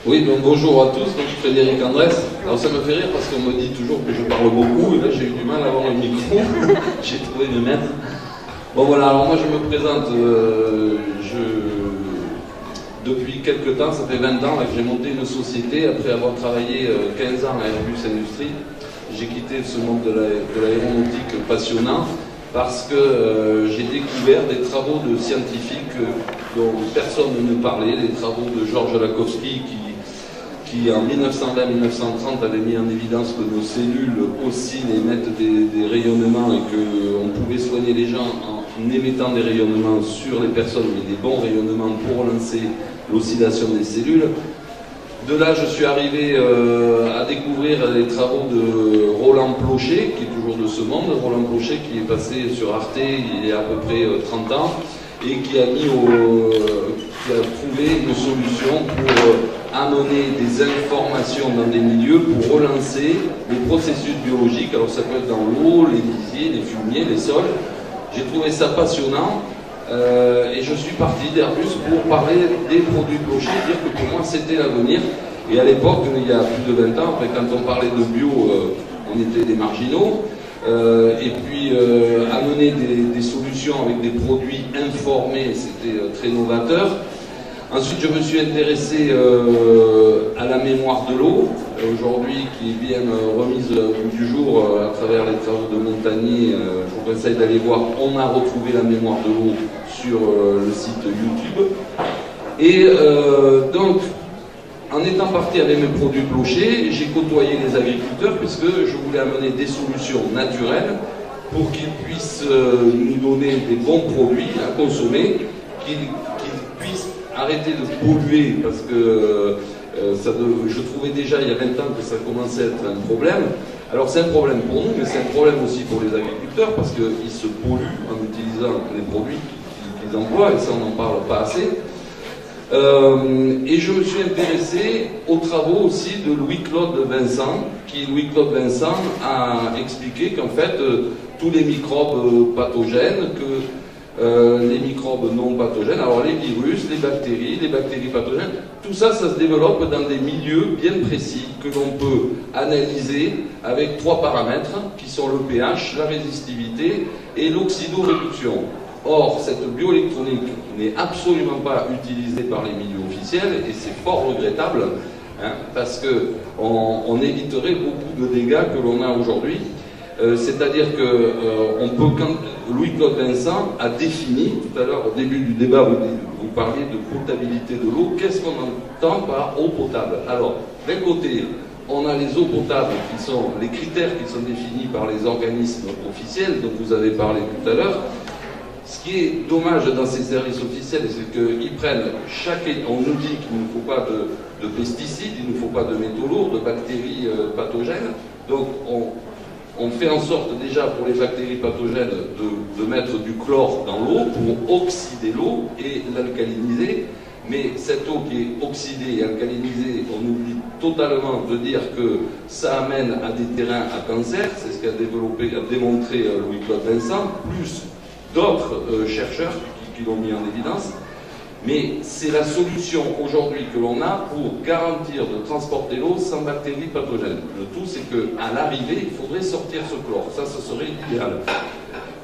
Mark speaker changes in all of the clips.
Speaker 1: Oui, donc bonjour à tous, donc Frédéric Andrès. Alors ça me fait rire parce qu'on me dit toujours que je parle beaucoup et là j'ai eu du mal à avoir le micro. J'ai trouvé mes maîtres. Bon voilà, alors moi je me présente, depuis quelques temps, ça fait 20 ans là, que j'ai monté une société après avoir travaillé 15 ans à Airbus Industrie. J'ai quitté ce monde de l'aéronautique passionnant parce que j'ai découvert des travaux de scientifiques dont personne ne parlait, les travaux de Georges Lakhovsky qui en 1920-1930 avait mis en évidence que nos cellules oscillent et émettent des rayonnements et qu'on pouvait soigner les gens en émettant des rayonnements sur les personnes, mais des bons rayonnements pour relancer l'oscillation des cellules. De là, je suis arrivé à découvrir les travaux de Roland Plauché, qui est toujours de ce monde. Roland Plauché qui est passé sur Arte il y a à peu près 30 ans et qui a trouvé une solution pour amener des informations dans des milieux pour relancer les processus biologiques. Alors ça peut être dans l'eau, les lisiers, les fumiers, les sols. J'ai trouvé ça passionnant. Et je suis parti d'Airbus pour parler des produits Plauché, dire que pour moi c'était l'avenir. Et à l'époque, il y a plus de 20 ans, quand on parlait de bio, on était des marginaux. Et puis amener des solutions avec des produits informés, c'était très novateur. Ensuite, je me suis intéressé à la mémoire de l'eau, aujourd'hui qui est bien remise au bout du jour à travers les travaux de Montagnier. Je vous conseille d'aller voir, on a retrouvé la mémoire de l'eau sur le site YouTube. Et donc, en étant parti avec mes produits Plauché, j'ai côtoyé les agriculteurs puisque je voulais amener des solutions naturelles pour qu'ils puissent nous donner des bons produits à consommer, qu'ils puissent arrêter de polluer parce que je trouvais déjà il y a 20 ans que ça commençait à être un problème. Alors c'est un problème pour nous, mais c'est un problème aussi pour les agriculteurs parce qu'ils se polluent en utilisant les produits qu'ils emploient, et ça on n'en parle pas assez. Et je me suis intéressé aux travaux aussi de Louis-Claude Vincent, qui Louis-Claude Vincent a expliqué qu'en fait tous les microbes pathogènes, les microbes non pathogènes, alors les virus, les bactéries pathogènes, tout ça, ça se développe dans des milieux bien précis que l'on peut analyser avec 3 paramètres qui sont le pH, la résistivité et l'oxydoréduction. Or, cette bioélectronique n'est absolument pas utilisée par les milieux officiels et c'est fort regrettable parce qu'on éviterait beaucoup de dégâts que l'on a aujourd'hui. C'est-à-dire que Louis-Claude Vincent a défini, tout à l'heure au début du débat, vous parliez de potabilité de l'eau. Qu'est-ce qu'on entend par eau potable? Alors, d'un côté, on a les eaux potables qui sont les critères qui sont définis par les organismes officiels dont vous avez parlé tout à l'heure. Ce qui est dommage dans ces services officiels, c'est qu'ils prennent on nous dit qu'il ne faut pas de pesticides, il ne faut pas de métaux lourds, de bactéries pathogènes. Donc on fait en sorte déjà pour les bactéries pathogènes de mettre du chlore dans l'eau pour oxyder l'eau et l'alcaliniser. Mais cette eau qui est oxydée et alcalinisée, on oublie totalement de dire que ça amène à des terrains à cancer. C'est ce qu'a démontré Louis-Claude Vincent, plus d'autres chercheurs qui l'ont mis en évidence. Mais c'est la solution aujourd'hui que l'on a pour garantir de transporter l'eau sans bactéries pathogènes. Le tout, c'est qu'à l'arrivée, il faudrait sortir ce chlore. Ça serait idéal.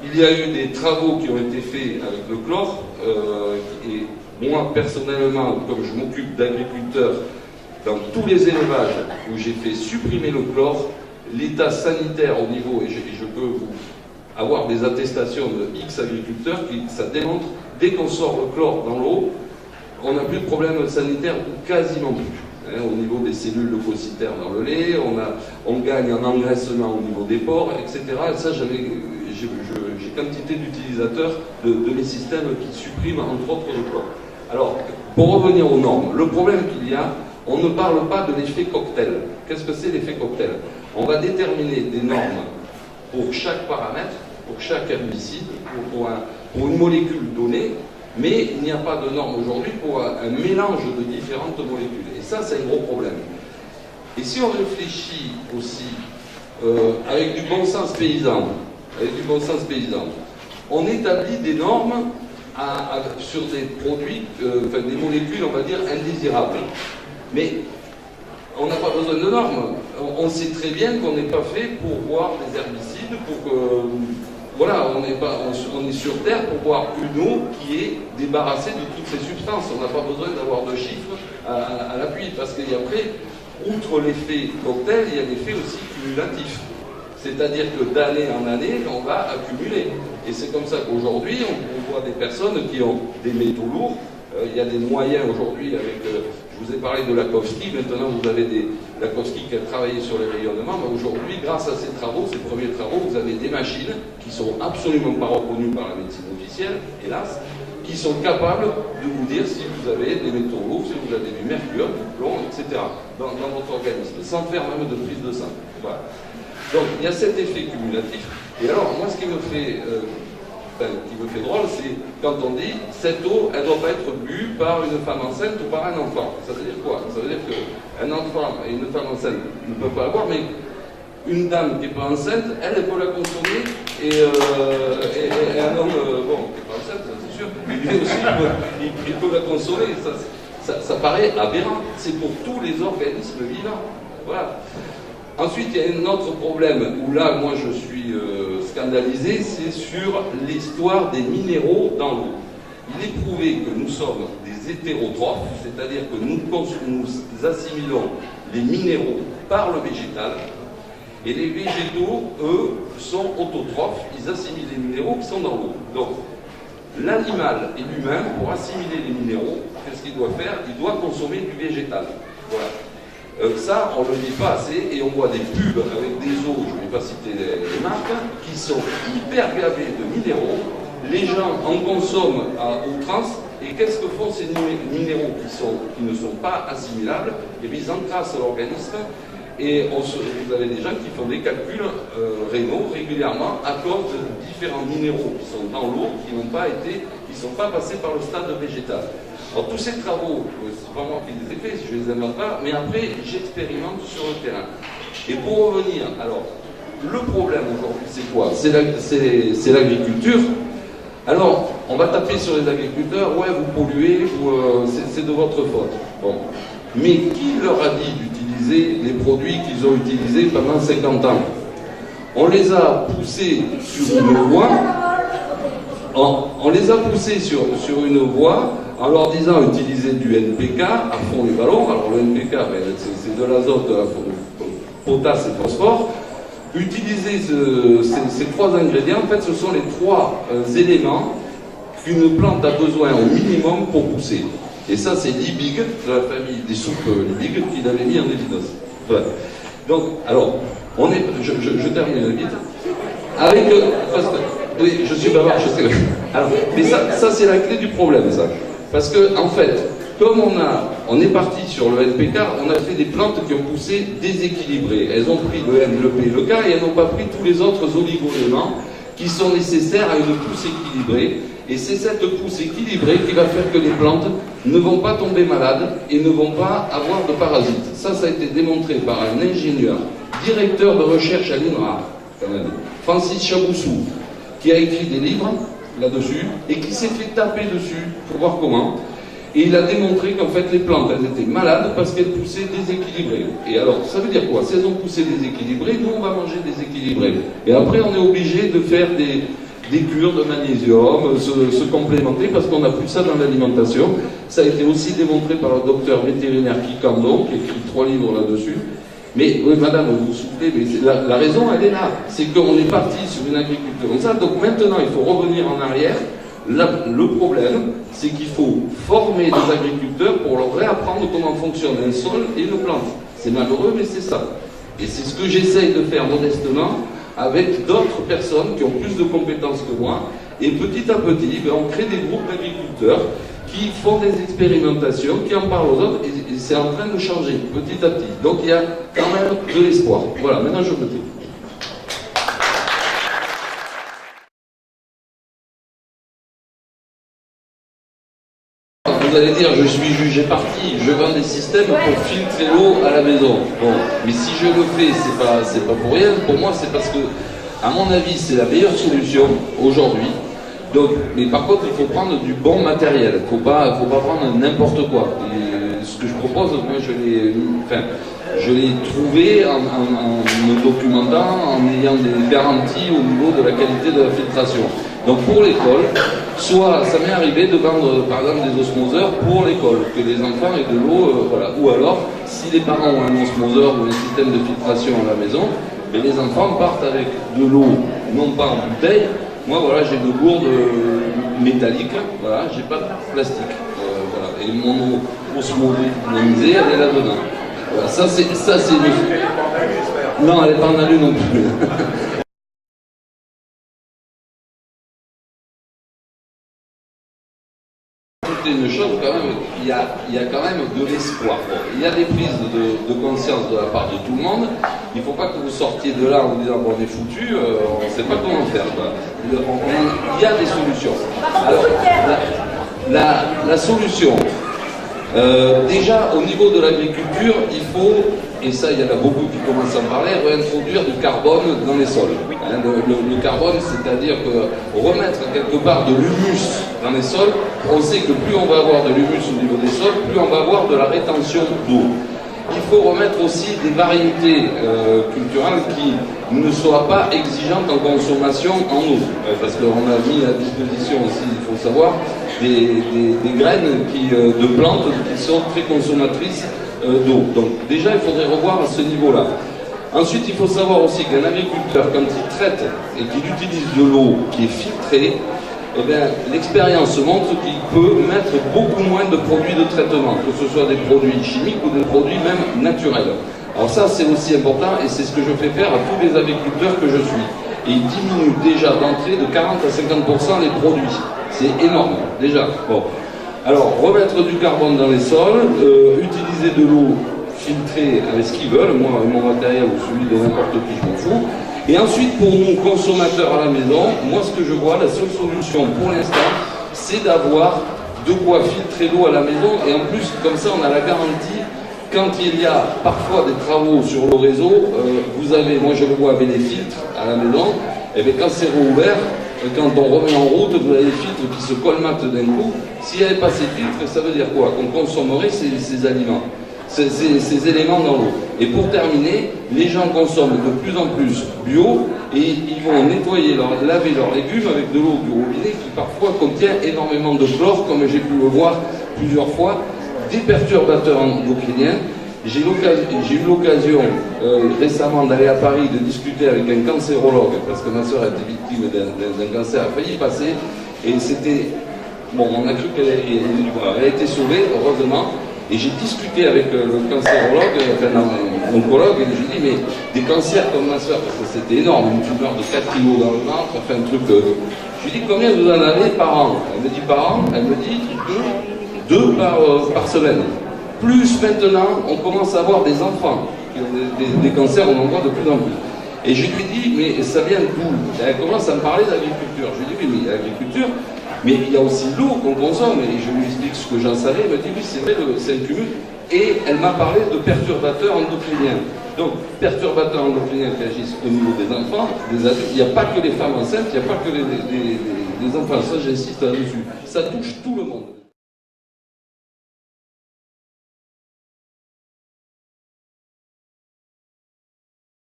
Speaker 1: Il y a eu des travaux qui ont été faits avec le chlore. Et moi, personnellement, comme je m'occupe d'agriculteurs, dans tous les élevages où j'ai fait supprimer le chlore, l'état sanitaire au niveau, et je peux vous avoir des attestations de X agriculteurs qui ça démontre, dès qu'on sort le chlore dans l'eau, on n'a plus de problème sanitaire, ou quasiment plus. Au niveau des cellules leucocytaires dans le lait, on gagne en engraissement au niveau des porcs, etc. Et ça, j'ai quantité d'utilisateurs de mes systèmes qui suppriment entre autres le chlore. Alors, pour revenir aux normes, le problème qu'il y a, on ne parle pas de l'effet cocktail. Qu'est-ce que c'est l'effet cocktail? On va déterminer des normes pour chaque paramètre, pour chaque herbicide, pour une molécule donnée, mais il n'y a pas de norme aujourd'hui pour un mélange de différentes molécules. Et ça, c'est un gros problème. Et si on réfléchit aussi avec du bon sens paysan, on établit des normes sur des produits, des molécules, on va dire, indésirables. Mais on n'a pas besoin de normes. On sait très bien qu'on n'est pas fait pour boire des herbicides, pour que... Voilà, on est sur Terre pour boire une eau qui est débarrassée de toutes ces substances. On n'a pas besoin d'avoir de chiffres à l'appui, parce qu'il y a après, outre l'effet cocktail, il y a l'effet aussi cumulatif. C'est-à-dire que d'année en année, on va accumuler. Et c'est comme ça qu'aujourd'hui, on voit des personnes qui ont des métaux lourds. Il y a des moyens aujourd'hui avec... je vous ai parlé de Lakowski, maintenant vous avez Lakowski qui a travaillé sur les rayonnements, mais aujourd'hui, grâce à ces travaux, ces premiers travaux, vous avez des machines qui sont absolument pas reconnues par la médecine officielle, hélas, qui sont capables de vous dire si vous avez des métaux lourds, si vous avez du mercure, du plomb, etc. dans votre organisme, sans faire même de prise de sang. Voilà. Donc il y a cet effet cumulatif. Et alors, moi, ce qui me fait drôle, c'est quand on dit cette eau, elle ne doit pas être bue par une femme enceinte ou par un enfant. Ça veut dire quoi? Ça veut dire qu'un enfant et une femme enceinte ne peuvent pas la boire, mais une dame qui n'est pas enceinte, elle peut la consommer, et un homme, bon, qui n'est pas enceinte, c'est sûr, mais lui aussi, il peut la consommer. Ça paraît aberrant. C'est pour tous les organismes vivants. Voilà. Ensuite, il y a un autre problème où là, moi, je suis scandalisé, c'est sur l'histoire des minéraux dans l'eau. Il est prouvé que nous sommes des hétérotrophes, c'est-à-dire que nous assimilons les minéraux par le végétal, et les végétaux, eux, sont autotrophes, ils assimilent les minéraux qui sont dans l'eau. Donc, l'animal et l'humain, pour assimiler les minéraux, qu'est-ce qu'il doit faire? Il doit consommer du végétal. Voilà. Ça, on ne le dit pas assez, et on voit des pubs avec des eaux, je ne vais pas citer les marques, qui sont hyper gavées de minéraux. Les gens en consomment à outrance, et qu'est-ce que font ces minéraux qui ne sont pas assimilables? Eh bien, ils encrassent l'organisme, et vous avez des gens qui font des calculs rénaux régulièrement à cause de différents minéraux qui sont dans l'eau, qui ne sont pas passés par le stade végétal. Alors tous ces travaux, c'est pas moi qui les ai faits, je les invente pas, mais après j'expérimente sur le terrain. Et pour revenir, alors, le problème aujourd'hui c'est quoi? C'est l'agriculture. Alors, on va taper sur les agriculteurs, ouais, vous polluez, c'est de votre faute. Bon. Mais qui leur a dit d'utiliser les produits qu'ils ont utilisés pendant 50 ans? On les a poussés sur une voie, on les a poussés sur une voie en leur disant utiliser du NPK à fond les ballons. Alors le NPK, ben, c'est de l'azote, potasse et phosphore. Utiliser ces trois ingrédients, en fait, ce sont les trois éléments qu'une plante a besoin au minimum pour pousser. Et ça, c'est Liebig, de la famille des soupes Liebig, qui l'avait mis en évidence. Voilà. Donc, alors, je termine vite. Avec... oui, je suis bavard, je sais. Alors, mais ça c'est la clé du problème, ça. Parce que, en fait, comme on est parti sur le NPK, on a fait des plantes qui ont poussé déséquilibrées. Elles ont pris le N, le P, le K, et elles n'ont pas pris tous les autres oligo-éléments qui sont nécessaires à une pousse équilibrée. Et c'est cette pousse équilibrée qui va faire que les plantes ne vont pas tomber malades et ne vont pas avoir de parasites. Ça a été démontré par un ingénieur, directeur de recherche à l'INRA, quand même, Francis Chaboussou, qui a écrit des livres là-dessus et qui s'est fait taper dessus pour voir comment. Et il a démontré qu'en fait les plantes, elles étaient malades parce qu'elles poussaient déséquilibrées. Et alors, ça veut dire quoi? Si elles ont poussé déséquilibrées, nous on va manger déséquilibré. Et après on est obligé de faire des cures de magnésium, se complémenter parce qu'on n'a plus ça dans l'alimentation. Ça a été aussi démontré par le docteur vétérinaire Kikando, qui a écrit 3 livres là-dessus. Mais oui, madame, vous vous souvenez, mais la raison, elle est là. C'est qu'on est parti sur une agriculture comme ça. Donc maintenant, il faut revenir en arrière. Le problème, c'est qu'il faut former les agriculteurs pour leur réapprendre comment fonctionne un sol et une plante. C'est malheureux, mais c'est ça. Et c'est ce que j'essaye de faire modestement avec d'autres personnes qui ont plus de compétences que moi. Et petit à petit, on crée des groupes d'agriculteurs qui font des expérimentations, qui en parlent aux autres, et c'est en train de changer petit à petit. Donc il y a quand même de l'espoir. Voilà, maintenant je me tais. Vous allez dire, je suis jugé parti, je vends des systèmes pour filtrer l'eau à la maison. Bon, mais si je le fais, c'est pas pour rien. Pour moi, c'est parce que, à mon avis, c'est la meilleure solution aujourd'hui. Donc, mais par contre, il faut prendre du bon matériel. Il ne faut pas prendre n'importe quoi. Et ce que je propose, moi je l'ai trouvé en me documentant, en ayant des garanties au niveau de la qualité de la filtration. Donc pour l'école, soit ça m'est arrivé de vendre par exemple des osmoseurs pour l'école, que les enfants aient de l'eau, voilà. Ou alors, si les parents ont un osmoseur ou un système de filtration à la maison, mais les enfants partent avec de l'eau, non pas en bouteille. Moi voilà, j'ai une gourde métallique, voilà, j'ai pas de plastique. Voilà. Et mon eau osmosée, elle est là-dedans. Voilà, ça c'est non, elle n'est pas en alu non plus. Une chose quand même, il y a quand même de l'espoir. Il y a des prises de conscience de la part de tout le monde. Il ne faut pas que vous sortiez de là en disant bon, on est foutu, on ne sait pas comment faire. Il y a des solutions. Alors, la solution, déjà au niveau de l'agriculture, il faut, et ça il y en a beaucoup qui commencent à en parler, réintroduire du carbone dans les sols. Hein, le carbone, c'est-à-dire remettre quelque part de l'humus dans les sols. On sait que plus on va avoir de l'humus au niveau des sols, plus on va avoir de la rétention d'eau. Il faut remettre aussi des variétés culturelles qui ne soient pas exigeantes en consommation en eau. Parce qu'on a mis à disposition aussi, il faut savoir, des graines de plantes qui sont très consommatrices d'eau. Donc déjà, il faudrait revoir à ce niveau-là. Ensuite, il faut savoir aussi qu'un agriculteur, quand il traite et qu'il utilise de l'eau qui est filtrée, eh bien, l'expérience montre qu'il peut mettre beaucoup moins de produits de traitement, que ce soit des produits chimiques ou des produits même naturels. Alors ça, c'est aussi important et c'est ce que je fais faire à tous les agriculteurs que je suis. Et ils diminuent déjà d'entrée de 40 à 50% les produits. C'est énorme, déjà. Bon. Alors, remettre du carbone dans les sols, utiliser de l'eau filtrée avec ce qu'ils veulent, moi, avec mon matériel ou celui de n'importe qui, je m'en fous. Et ensuite, pour nous, consommateurs à la maison, moi, ce que je vois, la seule solution pour l'instant, c'est d'avoir de quoi filtrer l'eau à la maison. Et en plus, comme ça, on a la garantie, quand il y a parfois des travaux sur le réseau, vous avez, moi je le vois avec les filtres à la maison, et bien quand c'est rouvert, quand on remet en route, vous avez les filtres qui se colmatent d'un coup. S'il n'y avait pas ces filtres, ça veut dire quoi? Qu'on consommerait ces aliments. Ces éléments dans l'eau. Et pour terminer, les gens consomment de plus en plus bio et ils vont laver leurs légumes avec de l'eau du robinet qui parfois contient énormément de chlore, comme j'ai pu le voir plusieurs fois, des perturbateurs endocriniens. J'ai eu l'occasion récemment d'aller à Paris, de discuter avec un cancérologue, parce que ma soeur a été victime d'un cancer, a failli passer, et c'était... Bon, on a cru qu'elle a été sauvée, heureusement. Et j'ai discuté avec le cancérologue, l'oncologue, et je lui ai dit, mais des cancers comme ma soeur, parce que c'était énorme, une tumeur de 4 kilos dans le ventre, enfin un truc... je lui ai dit, combien vous en avez par an? Elle me dit par an, elle me dit deux par semaine. Plus maintenant, on commence à avoir des enfants qui ont des cancers, on en voit de plus en plus. Et je lui ai dit, mais ça vient d'où? Elle commence à me parler d'agriculture. Je lui ai dit, oui, mais l'agriculture... Mais il y a aussi l'eau qu'on consomme, et je lui explique ce que j'en savais, elle me dit oui c'est vrai, c'est un cumul, et elle m'a parlé de perturbateurs endocriniens. Donc, perturbateurs endocriniens qui agissent au niveau des enfants, des adultes, il n'y a pas que les femmes enceintes, il n'y a pas que les enfants, ça j'insiste là-dessus, ça touche tout le monde.